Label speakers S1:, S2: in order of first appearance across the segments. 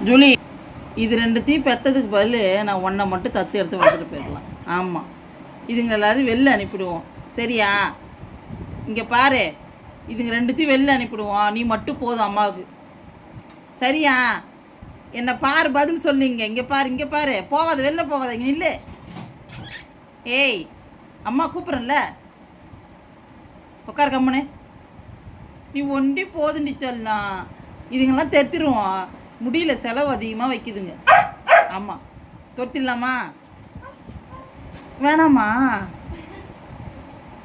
S1: Julie, இது ரெண்டுத்தையும் பெற்றதுக்கு பதில் நான் ஒன்றை மட்டும் தத்து எடுத்து வளர்த்துட்டு போயிடலாம். ஆமாம், இதுங்க எல்லோரும் வெளில அனுப்பிடுவோம். சரியா? இங்கே பாரு, இதுங்க ரெண்டுத்தையும் வெளில அனுப்பிடுவோம். நீ மட்டும் போதும் அம்மாவுக்கு. சரியா? என்னை பாரு, பதில் சொல்லுங்க. இங்கே பாரு, இங்கே பாரு. போவாத, வெளில போவாத, இங்கே இல்லை. ஏய், அம்மா கூப்பிட்றேன்ல, உட்கார் கம்முனே. நீ ஒண்டி போதுண்டி சொல்லலாம். இதுங்கெல்லாம் தெருத்திடுவோம். முடியல, செலவு அதிகமாக வைக்குதுங்க. ஆமாம், தொடுத்திடலாமா? வேணாமா?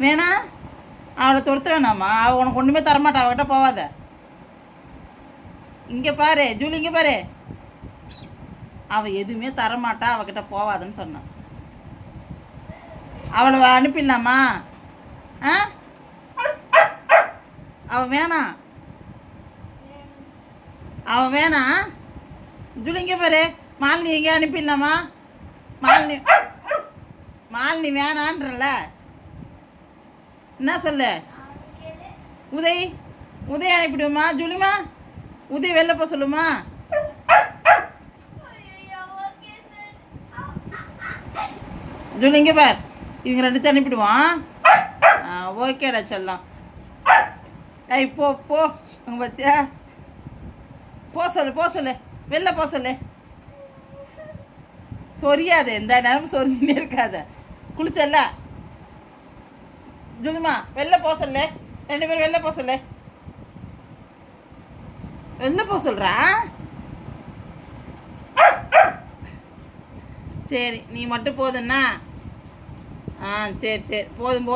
S1: வேணா, அவளை தொடுத்த வேணாமா? அவள் உனக்கு ஒன்றுமே தரமாட்டா. அவகிட்ட போவாத. இங்கே பாரு ஜூலி, இங்கே பாரு. அவள் எதுவுமே தரமாட்டா, அவகிட்ட போவாதுன்னு சொன்னான். அவளை அனுப்பிடலாமா? ஆ, அவள் வேணாம், அவன் வேணாம். ஜூலி, இங்கே பாரு. மாலினி எங்கே அனுப்பிடலாமா? மாலினி, மாலினி வேணான்றல. என்ன சொல்லு? உதய் அனுப்பிடுமா? ஜூலிமா, உதய் வெளில போக சொல்லுமா? ஜூலி, இங்கே பார். இவங்க ரெண்டு அனுப்பிடுவான். ஓகேடா செல்லம். ஏய், போ போ. உங்க பத்தியா, போ சொல்லு, வெளில போ சொல்லு. சொரியாத, இந்த நேரம் சொரிஞ்சுனே இருக்காத. குளிச்சல்ல ஜூலிமா, வெளில போ சொல்லு. ரெண்டு பேரும் வெளில போ சொல்லு. வெளில போ சொல்கிறா. சரி, நீ மட்டும் போதுன்னா. சரி போதும்.